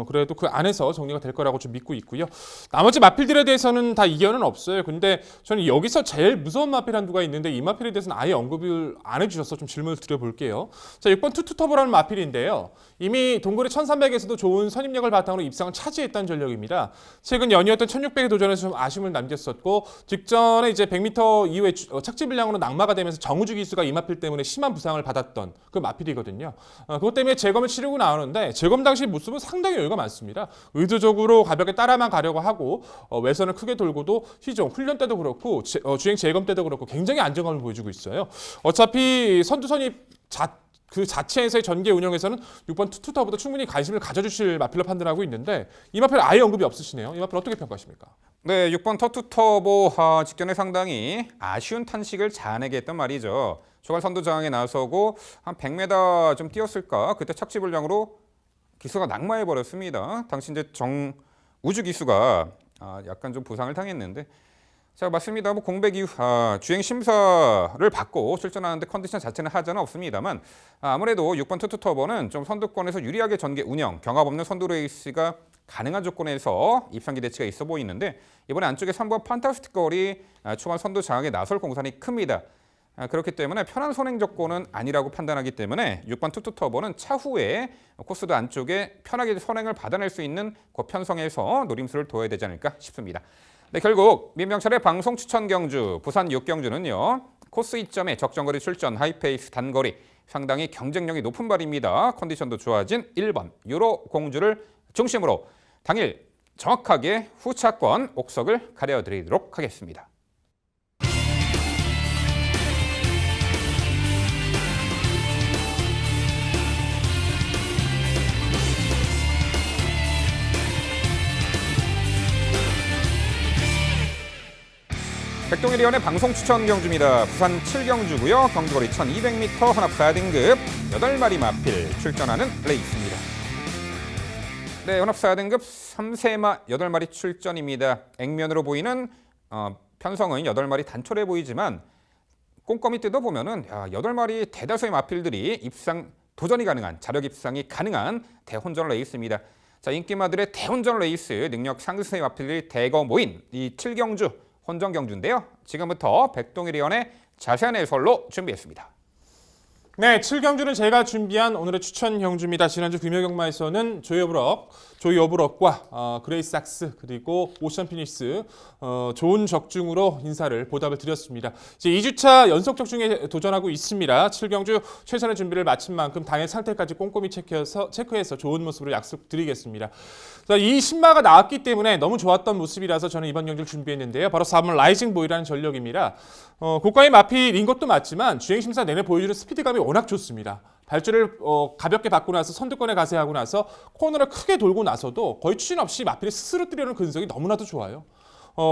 그래도 그 안에서 정리가 될 거라고 좀 믿고 있고요. 나머지 마필들에 대해서는 다 이견은 없어요. 근데 저는 여기서 제일 무서운 마필 한두가 있는데 이 마필에 대해서는 아예 언급을 안 해주셔서 좀 질문을 드려볼게요. 자, 6번 투투터보라는 마필인데요. 이미 동거리 1300에서도 좋은 선임력을 바탕으로 입상을 차지했던 전력입니다. 최근 연이었던 1600의 도전에서 좀 아쉬움을 남겼었고 직전에 이제 100m 이후에 착지 불량으로 낙마가 되면서 정우주 기수가 이 마필 때문에 심한 부상을 받았던 그 마필이거든요. 그것 때문에 재검을 치르고 나오는데 재검 당시 모습은 상당히 여유가 많습니다. 의도적으로 가볍게 따라만 가려고 하고 외선을 크게 돌고도 시종 훈련 때도 그렇고 주행 재검 때도 그렇고 굉장히 안정감을 보여주고 있어요. 어차피 선두선이 그 자체에서의 전개 운영에서는 6번 투투터보다 충분히 관심을 가져주실 마필로 판단하고 있는데 이 마필 아예 언급이 없으시네요. 이 마필 어떻게 평가하십니까? 네, 6번 터투터보 직전에 상당히 아쉬운 탄식을 자아내게 했단 말이죠. 초반 선두 저항에 나서고 한 100m 좀 뛰었을까? 그때 착지 불량으로 기수가 낙마해 버렸습니다. 당시 이제 정우주 기수가 약간 좀 부상을 당했는데 자, 맞습니다. 뭐 공백 이후 주행 심사를 받고 출전하는데 컨디션 자체는 하자는 없습니다만 아무래도 6번 투투터보는 좀 선두권에서 유리하게 전개 운영, 경합 없는 선두 레이스가 가능한 조건에서 입상 기대치가 있어 보이는데 이번에 안쪽에 3번 판타스틱 걸이 초반 선두 장악에 나설 공산이 큽니다. 그렇기 때문에 편한 선행 조건은 아니라고 판단하기 때문에 6번 투투터보는 차후에 코스도 안쪽에 편하게 선행을 받아낼 수 있는 그 편성에서 노림수를 둬야 되지 않을까 싶습니다. 네, 결국 민병철의 방송 추천 경주 부산 6경주는요. 코스 이점에 적정거리 출전, 하이페이스 단거리 상당히 경쟁력이 높은 발입니다. 컨디션도 좋아진 1번 유로 공주를 중심으로 당일 정확하게 후차권 옥석을 가려드리도록 하겠습니다. 백동일위원의 방송 추천 경주입니다. 부산 7경주고요. 경주거리 1200m 혼합 4등급 8마리 마필 출전하는 레이스입니다. 네, 혼합 4등급 3세마 8마리 출전입니다. 액면으로 보이는 편성은 8마리 단촐해 보이지만 꼼꼼히 뜯어보면은 8마리 대다수의 마필들이 입상 도전이 가능한, 자력 입상이 가능한 대혼전 레이스입니다. 자, 인기마들의 대혼전 레이스 능력 상승의 마필들이 대거 모인 이 7경주 혼전 경주인데요. 지금부터 백동일위원의 자세한 해설로 준비했습니다. 네, 7경주는 제가 준비한 오늘의 추천 경주입니다. 지난주 금요경마에서는 조이오브럭과 그레이삭스 그리고 오션 피닉스 좋은 적중으로 인사를 보답을 드렸습니다. 이제 2주차 연속 적중에 도전하고 있습니다. 7경주 최선의 준비를 마친 만큼 당일 상태까지 꼼꼼히 체크해서 좋은 모습으로 약속드리겠습니다. 자, 이 신마가 나왔기 때문에 너무 좋았던 모습이라서 저는 이번 경주를 준비했는데요. 바로 4번 라이징 보이라는 전력입니다. 고가의 마필인 것도 맞지만 주행심사 내내 보여주는 스피드감이 워낙 좋습니다. 발주를 가볍게 받고 나서 선두권에 가세하고 나서 코너를 크게 돌고 나서도 거의 추진 없이 마필이 스스로 뛰려는 근성이 너무나도 좋아요.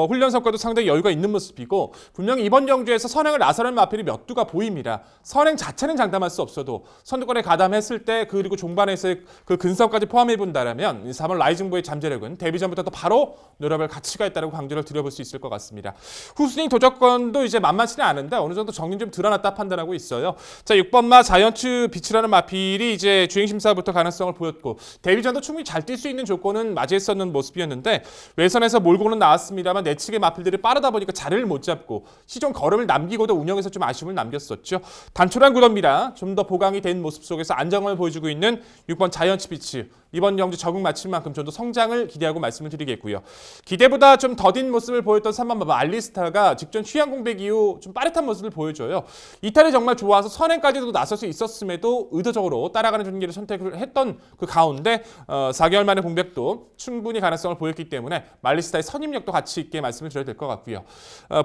훈련 성과도 상당히 여유가 있는 모습이고 분명히 이번 경주에서 선행을 나서는 마필이 몇 두가 보입니다. 선행 자체는 장담할 수 없어도 선두권에 가담했을 때 그리고 종반에서의 그 근성까지 포함해 본다라면 3번 라이징보의 잠재력은 데뷔 전부터 바로 노력을 가치가 있다고 강조를 드려볼 수 있을 것 같습니다. 후순위 도전권도 이제 만만치는 않은데 어느 정도 정리 좀 드러났다 판단하고 있어요. 자, 6번마 자이언츠 비치라는 마필이 이제 주행심사부터 가능성을 보였고 데뷔 전도 충분히 잘 뛸 수 있는 조건은 맞이했었는 모습이었는데 외선에서 몰고는 나왔습니다. 내측의 마필들이 빠르다 보니까 자리를 못 잡고 시종 걸음을 남기고도 운영에서 좀 아쉬움을 남겼었죠. 단촐한 구도입니다. 좀 더 보강이 된 모습 속에서 안정감을 보여주고 있는 6번 자이언츠 비치. 이번 경주 적응 마친 만큼 좀 더 성장을 기대하고 말씀을 드리겠고요. 기대보다 좀 더딘 모습을 보였던 3번 알리스타가 직전 휴양 공백 이후 좀 빠릿한 모습을 보여줘요. 이탈이 정말 좋아서 선행까지도 나설 수 있었음에도 의도적으로 따라가는 전개를 선택을 했던 그 가운데 4개월 만의 공백도 충분히 가능성을 보였기 때문에 말리스타의 선임력도 같이 있게 말씀을 드려야 될 것 같고요.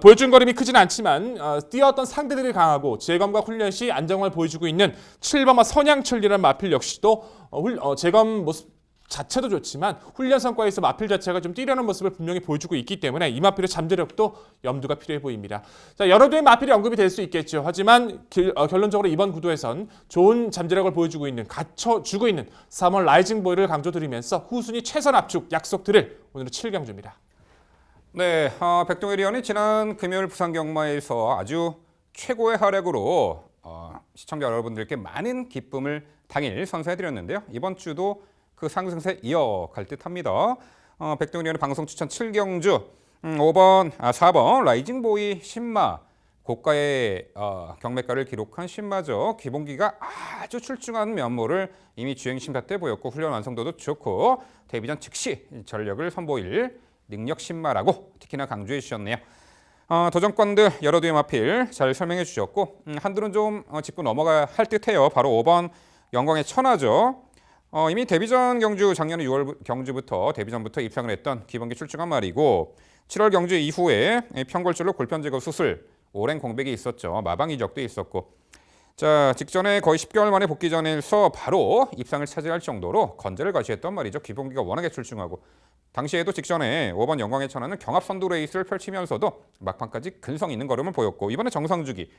보여준 걸음이 크진 않지만 뛰어왔던 상대들이 강하고 재검과 훈련 시 안정을 보여주고 있는 7번마 선양철이라는 마필 역시도 재검 모습 자체도 좋지만 훈련 성과에서 마필 자체가 좀 뛰려는 모습을 분명히 보여주고 있기 때문에 이 마필의 잠재력도 염두가 필요해 보입니다. 자, 여러 대의 마필이 언급이 될 수 있겠죠. 하지만 결론적으로 이번 구도에선 좋은 잠재력을 보여주고 있는, 갖춰주고 있는 3월 라이징 보이를 강조드리면서 후순위 최선 압축 약속드릴 오늘은 7경주입니다. 네, 백동일위원이 지난 금요일 부산 경마에서 아주 최고의 활약으로 시청자 여러분들께 많은 기쁨을 당일 선사해드렸는데요. 이번 주도 그 상승세 이어갈 듯합니다. 백동일위원의 방송 추천 7경주 4번 라이징 보이 신마 고가의 경매가를 기록한 신마죠. 기본기가 아주 출중한 면모를 이미 주행심사 때 보였고 훈련 완성도도 좋고 데뷔전 즉시 전력을 선보일 능력 신마라고 특히나 강조해 주셨네요. 도전권들 여러 대의 마필 잘 설명해 주셨고 한둘은 좀 짚고 넘어가야 할 듯해요. 바로 5번 영광의 천하죠. 이미 데뷔전 경주 작년 6월 경주부터 데뷔전부터 입상을 했던 기본기 출중한 말이고 7월 경주 이후에 편골절로 골편 제거 수술 오랜 공백이 있었죠. 마방 이적도 있었고 자 직전에 거의 10개월 만에 복귀전에서 바로 입상을 차지할 정도로 건재를 과시했던 말이죠. 기본기가 워낙에 출중하고 당시에도 직전에 5번 영광의 천하는 경합 선두 레이스를 펼치면서도 막판까지 근성 있는 걸음을 보였고 이번에 정상주기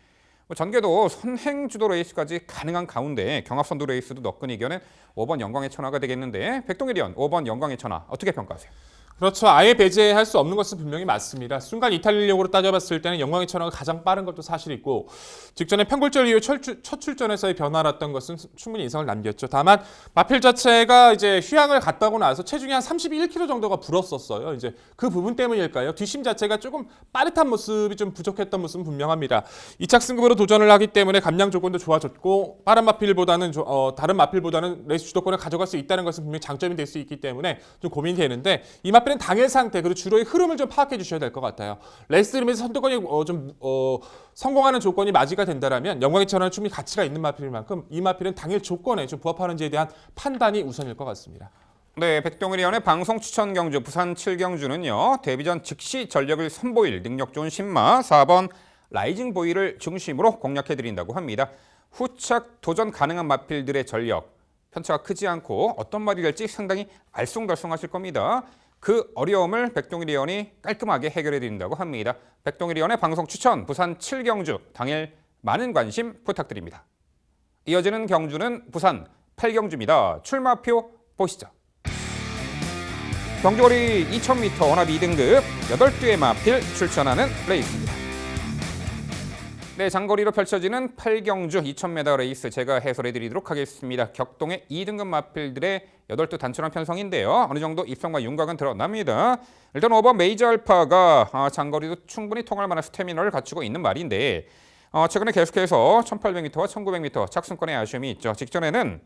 전개도 선행 주도 레이스까지 가능한 가운데 경합 선두 레이스도 너끈 이겨낸 5번 영광의 천하가 되겠는데 백동일위원 5번 영광의 천하 어떻게 평가하세요? 그렇죠. 아예 배제할 수 없는 것은 분명히 맞습니다. 순간 이탈력으로 따져봤을 때는 영광의 천하가 가장 빠른 것도 사실이고 직전에 편골절 이후 첫 출전에서의 변화랐던 것은 충분히 인상을 남겼죠. 다만 마필 자체가 이제 휴양을 갔다 오고 나서 체중이 한 31kg 정도가 불었었어요. 이제 그 부분 때문일까요? 뒷심 자체가 조금 빠릿한 모습이 좀 부족했던 모습은 분명합니다. 2착 승급으로 도전을 하기 때문에 감량 조건도 좋아졌고 빠른 마필보다는 다른 마필보다는 레이스 주도권을 가져갈 수 있다는 것은 분명히 장점이 될 수 있기 때문에 좀 고민이 되는데 이 마필은 당일 상태 그리고 주로의 흐름을 좀 파악해 주셔야 될 것 같아요. 레이스 흐름에서 선두권이 성공하는 조건이 맞이가 된다라면 영광의 천하는 충분히 가치가 있는 마필인 만큼 이 마필은 당일 조건에 좀 부합하는지에 대한 판단이 우선일 것 같습니다. 네, 백동일위원의 방송 추천 경주 부산 7경주는요. 데뷔전 즉시 전력을 선보일 능력 좋은 신마 4번 라이징 보이를 중심으로 공략해드린다고 합니다. 후착 도전 가능한 마필들의 전력 편차가 크지 않고 어떤 말이 될지 상당히 알쏭달쏭하실 겁니다. 그 어려움을 백동일 의원이 깔끔하게 해결해 드린다고 합니다. 백동일 의원의 방송 추천 부산 7경주 당일 많은 관심 부탁드립니다. 이어지는 경주는 부산 8경주입니다. 출마표 보시죠. 경주거리 2000m 원합 2등급 8두의 마필 출전하는 레이스입니다. 네, 장거리로 펼쳐지는 8경주 2000m 레이스 제가 해설해 드리도록 하겠습니다. 격동의 2등급 마필들의 8두 단촐한 편성인데요. 어느 정도 입성과 윤곽은 드러납니다. 일단 5번 메이저 알파가 장거리도 충분히 통할 만한 스태미너를 갖추고 있는 말인데 최근에 계속해서 1800m와 1900m 착순권의 아쉬움이 있죠. 직전에는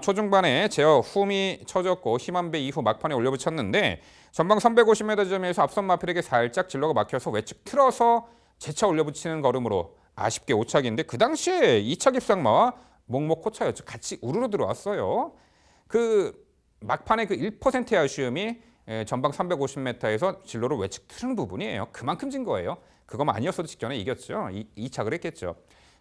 초중반에 제어 훔이 쳐졌고 힘한배 이후 막판에 올려붙였는데 전방 350m 지점에서 앞선 마필에게 살짝 진로가 막혀서 외측 틀어서 재차 올려붙이는 걸음으로 아쉽게 5착인데 그 당시에 2차 입상마와 목목 코차였죠. 같이 우르르 들어왔어요. 그 막판에 그 1%의 아쉬움이 전방 350m에서 진로를 외측 틀은 부분이에요. 그만큼 진 거예요. 그거만 아니었어도 직전에 이겼죠. 2착을 했겠죠.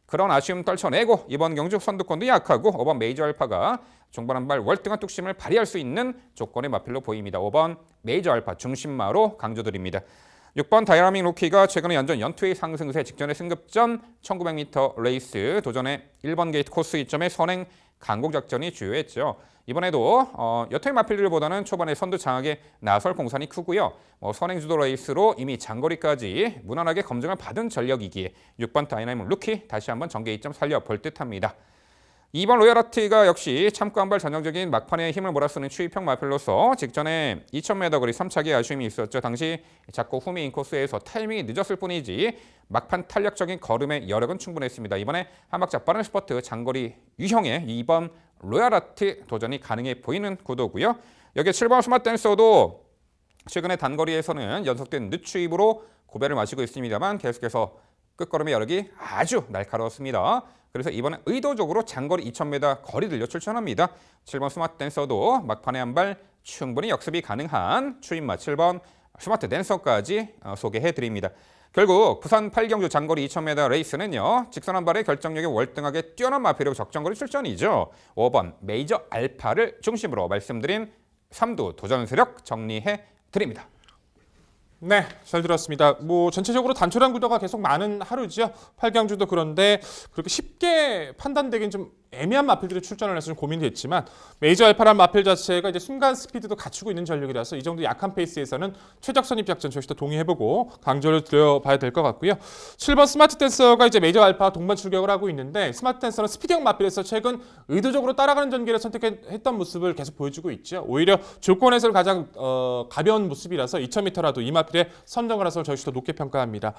그런 아쉬움 떨쳐내고 이번 경주 선두권도 약하고 5번 메이저 알파가 중반 한 발 월등한 뚝심을 발휘할 수 있는 조건의 마필로 보입니다. 5번 메이저 알파 중심마로 강조드립니다. 6번 다이나믹 루키가 최근에 연투의 상승세 직전의 승급전 1900m 레이스 도전에 1번 게이트 코스 이점의 선행 강공 작전이 주요했죠. 이번에도 여타의 마필들보다는 초반에 선두 장악에 나설 공산이 크고요. 선행 주도 레이스로 이미 장거리까지 무난하게 검증을 받은 전력이기에 6번 다이나믹 루키 다시 한번 전개 이점 살려볼 듯합니다. 2번 로얄아트가 역시 참고 한 발 전형적인 막판에 힘을 몰아쓰는 추이평 마필로서 직전에 2000m 거리 3착의 아쉬움이 있었죠. 당시 작고 후미 인코스에서 타이밍이 늦었을 뿐이지 막판 탄력적인 걸음의 여력은 충분했습니다. 이번에 한 박자 빠른 스퍼트 장거리 유형의 2번 로얄아트 도전이 가능해 보이는 구도고요. 여기에 7번 스마트댄서도 최근에 단거리에서는 연속된 늦추입으로 고배를 마시고 있습니다만 계속해서 끝걸음의 여력이 아주 날카로웠습니다. 그래서 이번에 의도적으로 장거리 2000m 거리 들려 출전합니다. 7번 스마트 댄서도 막판에 한 발 충분히 역습이 가능한 추임마 7번 스마트 댄서까지 소개해드립니다. 결국 부산 8경주 장거리 2000m 레이스는요. 직선 한 발의 결정력이 월등하게 뛰어난 마필로 적정거리 출전이죠. 5번 메이저 알파를 중심으로 말씀드린 3두 도전 세력 정리해드립니다. 네, 잘 들었습니다. 전체적으로 단촐한 구도가 계속 많은 하루죠. 8경주도 그런데 그렇게 쉽게 판단되긴 좀 애매한 마필들이 출전을 해서 좀 고민됐지만 메이저 알파란 마필 자체가 이제 순간 스피드도 갖추고 있는 전력이라서 이 정도 약한 페이스에서는 최적 선입 작전 저희도 동의해보고 강조를 드려봐야 될 것 같고요. 7번 스마트 댄서가 이제 메이저 알파 동반 출격을 하고 있는데 스마트 댄서는 스피드형 마필에서 최근 의도적으로 따라가는 전개를 선택했던 모습을 계속 보여주고 있죠. 오히려 조건에서 가장 가벼운 모습이라서 2000m라도 이 마필의 선정을 해서 저희도 높게 평가합니다.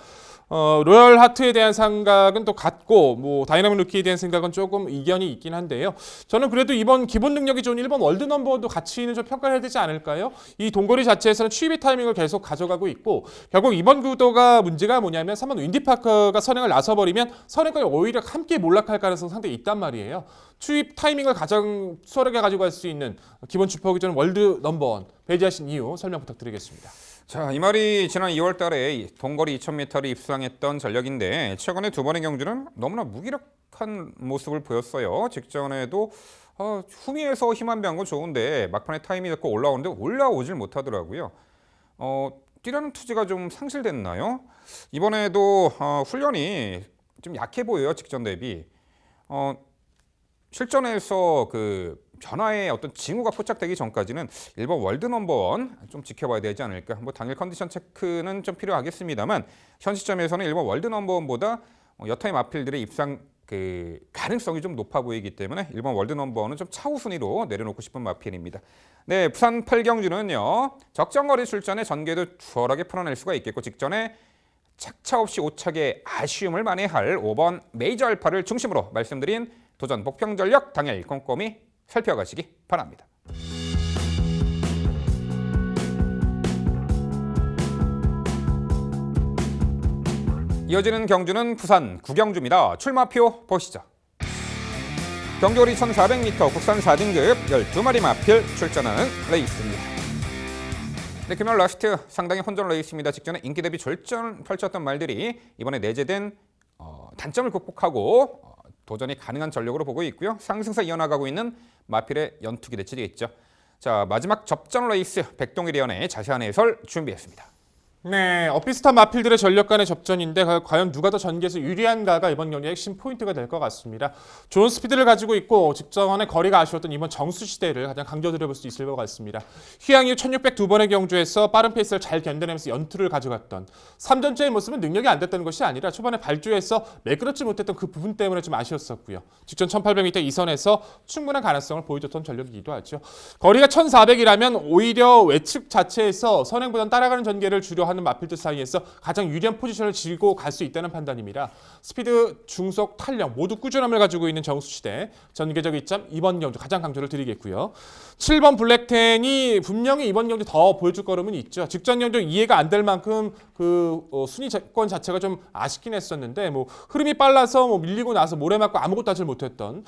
로열 하트에 대한 생각은 또 같고 다이나믹 루키에 대한 생각은 조금 이견이 있긴 한데요. 저는 그래도 이번 기본 능력이 좋은 1번 월드 넘버도 가치는 좀 평가를 해야 되지 않을까요? 이 동거리 자체에서는 추이비 타이밍을 계속 가져가고 있고 결국 이번 구도가 문제가 뭐냐면 3번 윈디파커가 선행을 나서버리면 선행까지 오히려 함께 몰락할 가능성이 상당히 있단 말이에요. 추입 타이밍을 가장 수월하게 가져갈 수 있는 기본 주포기 전 월드 넘버원 배제하신 이유 설명 부탁드리겠습니다. 자, 이 말이 지난 2월 달에 동거리 2000m를 입상했던 전력인데 최근에 두 번의 경주는 너무나 무기력한 모습을 보였어요. 직전에도 후미에서 힘한 배한 건 좋은데 막판에 타이밍이 잡고 올라오는데 올라오질 못하더라고요. 뛰려는 투지가 좀 상실됐나요? 이번에도 훈련이 좀 약해 보여요. 직전 대비. 실전에서 그 변화의 어떤 징후가 포착되기 전까지는 1번 월드 넘버원 좀 지켜봐야 되지 않을까. 당일 컨디션 체크는 좀 필요하겠습니다만 현 시점에서는 1번 월드 넘버원보다 여타의 마필들의 입상 그 가능성이 좀 높아 보이기 때문에 1번 월드 넘버원은 좀 차후 순위로 내려놓고 싶은 마필입니다. 네, 부산 8경주는요. 적정거리 출전에 전개도 수월하게 풀어낼 수가 있겠고 직전에 착차 없이 5착의 아쉬움을 만회할 5번 메이저 알파를 중심으로 말씀드린 도전 복평 전력 당일 꼼꼼히 살펴가시기 바랍니다. 이어지는 경주는 부산 9경주입니다. 출마표 보시죠. 경주거리 1400m 국산 4등급 12마리 마필 출전하는 레이스입니다. 네, 금요일 라스트 상당히 혼전 레이스입니다. 직전에 인기 대비 절전 펼쳤던 말들이 이번에 내재된 단점을 극복하고 도전이 가능한 전력으로 보고 있고요. 상승세 이어나가고 있는 마필의 연투기 대치되어 있죠. 자, 마지막 접전 레이스 백동일위원의 자세한 해설 준비했습니다. 네, 엇비슷한 마필들의 전력 간의 접전인데 과연 누가 더 전개에서 유리한가가 이번 경기의 핵심 포인트가 될 것 같습니다. 좋은 스피드를 가지고 있고 직전의 거리가 아쉬웠던 이번 정수 시대를 가장 강조드려볼 수 있을 것 같습니다. 휴양 이후 1602번의 경주에서 빠른 페이스를 잘 견뎌내면서 연투를 가져갔던 3전째의 모습은 능력이 안 됐다는 것이 아니라 초반에 발주에서 매끄럽지 못했던 그 부분 때문에 좀 아쉬웠었고요. 직전 1800m 이선에서 충분한 가능성을 보여줬던 전력이기도 하죠. 거리가 1400이라면 오히려 외측 자체에서 선행보다는 따라가는 전개를 주려 하는 마필들 사이에서 가장 유리한 포지션을 쥐고 갈 수 있다는 판단입니다. 스피드, 중속, 탄력 모두 꾸준함을 가지고 있는 정수시대 전개적 이점 이번 경주 가장 강조를 드리겠고요. 7번 블랙텐이 분명히 이번 경주 더 보여줄 거름은 있죠. 직전 경주 이해가 안 될 만큼 순위권 자체가 좀 아쉽긴 했었는데 흐름이 빨라서 밀리고 나서 모래 맞고 아무것도 하지 못했던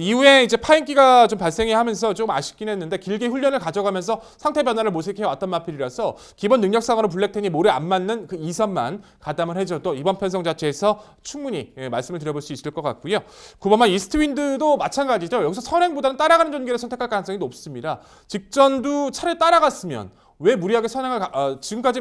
이후에 이제 파인기가 좀 발생해 하면서 좀 아쉽긴 했는데 길게 훈련을 가져가면서 상태 변화를 모색해 왔던 마필이라서 기본 능력상으로 블랙텐이 모래 안 맞는 그 2선만 가담을 해줘도 이번 편성 자체에서 충분히 말씀을 드려볼 수 있을 것 같고요. 9번만 이스트윈드도 마찬가지죠. 여기서 선행보다는 따라가는 전개를 선택할 가능성이 높습니다. 직전도 차례 따라갔으면 왜 무리하게 선행을 지금까지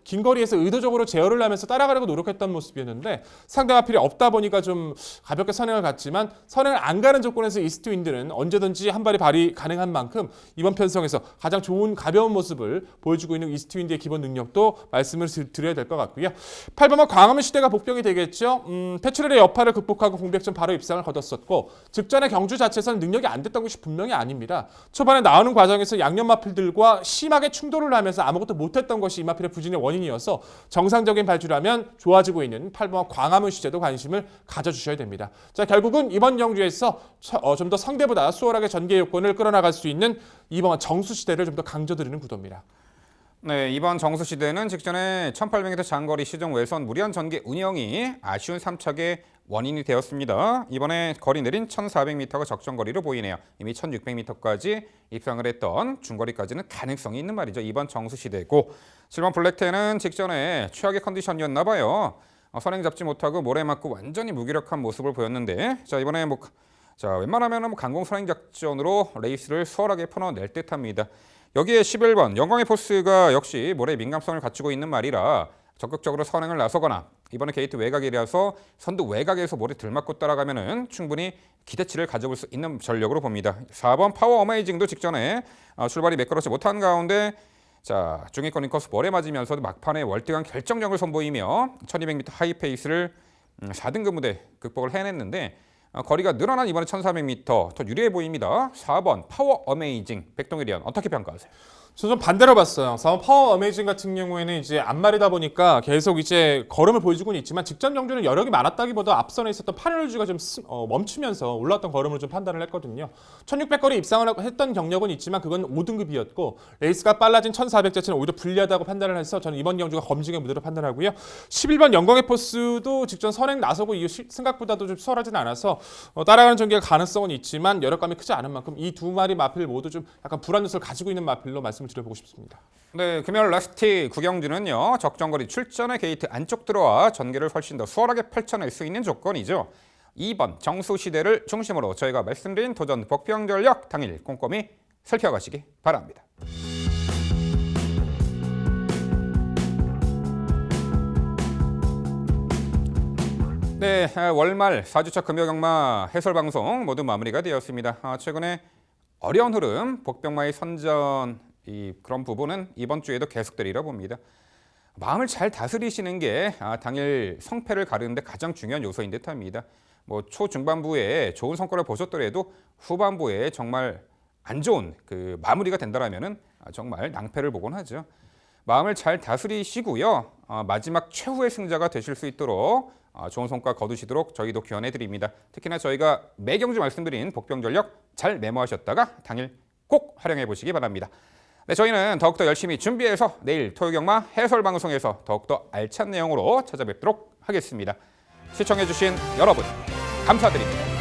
긴 거리에서 의도적으로 제어를 하면서 따라가려고 노력했던 모습이었는데 상대 마필이 없다 보니까 좀 가볍게 선행을 갔지만 선행을 안 가는 조건에서 이스트윈드는 언제든지 한 발이 발휘 가능한 만큼 이번 편성에서 가장 좋은 가벼운 모습을 보여주고 있는 이스트윈드의 기본 능력도 말씀을 드려야 될 것 같고요. 8번은 광화문 시대가 복병이 되겠죠. 패츄렐의 여파를 극복하고 공백전 바로 입상을 거뒀었고 직전의 경주 자체에서는 능력이 안 됐던 것이 분명히 아닙니다. 초반에 나오는 과정에서 양념 마필들과 심하게 충돌을 하면서 아무것도 못했던 것이 이 마필의 부진의 원인이어서 정상적인 발주라면 좋아지고 있는 8번 광화문 시대도 관심을 가져주셔야 됩니다. 자, 결국은 이번 경주에서 좀 더 상대보다 수월하게 전개 요건을 끌어나갈 수 있는 이번 정수 시대를 좀 더 강조드리는 구도입니다. 네, 이번 정수 시대는 직전에 1800m 장거리 시종 외선 무리한 전개 운영이 아쉬운 3착의 원인이 되었습니다. 이번에 거리 느린 1400m가 적정 거리로 보이네요. 이미 1600m까지 입상을 했던 중거리까지는 가능성이 있는 말이죠. 이번 정수 시대고 7번 블랙텐은 직전에 최악의 컨디션이었나 봐요. 선행 잡지 못하고 모래 맞고 완전히 무기력한 모습을 보였는데 자, 이번에 웬만하면 강공 선행 작전으로 레이스를 수월하게 풀어낼 듯합니다. 여기에 11번 영광의 포스가 역시 모래의 민감성을 갖추고 있는 말이라 적극적으로 선행을 나서거나 이번에 게이트 외곽이라서 선두 외곽에서 모래 들맞고 따라가면은 충분히 기대치를 가져볼 수 있는 전력으로 봅니다. 4번 파워 어메이징도 직전에 출발이 매끄럽지 못한 가운데 자, 중위권 인코스 모래 맞으면서도 막판에 월등한 결정력을 선보이며 1200m 하이페이스를 4등급 무대 극복을 해냈는데 거리가 늘어난 이번에 1400m 더 유리해 보입니다. 4번 파워 어메이징 백동일위원 어떻게 평가하세요? 저 좀 반대로 봤어요. 4번 파워 어메이징 같은 경우에는 이제 앞말이다 보니까 계속 이제 걸음을 보여주고는 있지만 직전 경주는 여력이 많았다기보다 앞선에 있었던 파넬주가 좀 멈추면서 올라왔던 걸음을 좀 판단을 했거든요. 1600거리 입상을 했던 경력은 있지만 그건 5등급이었고 레이스가 빨라진 1400 자체는 오히려 불리하다고 판단을 해서 저는 이번 경주가 검증의 무대로 판단하고요. 11번 영광의 포스도 직전 선행 나서고 이후 생각보다도 좀 수월하진 않아서 따라가는 전개가 가능성은 있지만 여력감이 크지 않은 만큼 이 두 마리 마필 모두 좀 약간 불안 요소를 가지고 있는 마필로 말씀을 드려보고 싶습니다. 네, 금요일 라스트 9경주는요. 적정거리 출전의 게이트 안쪽 들어와 전개를 훨씬 더 수월하게 펼쳐낼 수 있는 조건이죠. 2번 정수 시대를 중심으로 저희가 말씀드린 도전 복병 전력 당일 꼼꼼히 살펴가시기 바랍니다. 네, 월말 4주차 금요경마 해설방송 모두 마무리가 되었습니다. 최근에 어려운 흐름, 복병마의 선전 그런 부분은 이번 주에도 계속되리라 봅니다. 마음을 잘 다스리시는 게 당일 성패를 가르는 데 가장 중요한 요소인 듯합니다. 초중반부에 좋은 성과를 보셨더라도 후반부에 정말 안 좋은 그 마무리가 된다라면은 정말 낭패를 보곤 하죠. 마음을 잘 다스리시고요. 마지막 최후의 승자가 되실 수 있도록 좋은 성과 거두시도록 저희도 기원해 드립니다. 특히나 저희가 매경주 말씀드린 복병 전력 잘 메모하셨다가 당일 꼭 활용해 보시기 바랍니다. 네, 저희는 더욱더 열심히 준비해서 내일 토요경마 해설방송에서 더욱더 알찬 내용으로 찾아뵙도록 하겠습니다. 시청해 주신 여러분 감사드립니다.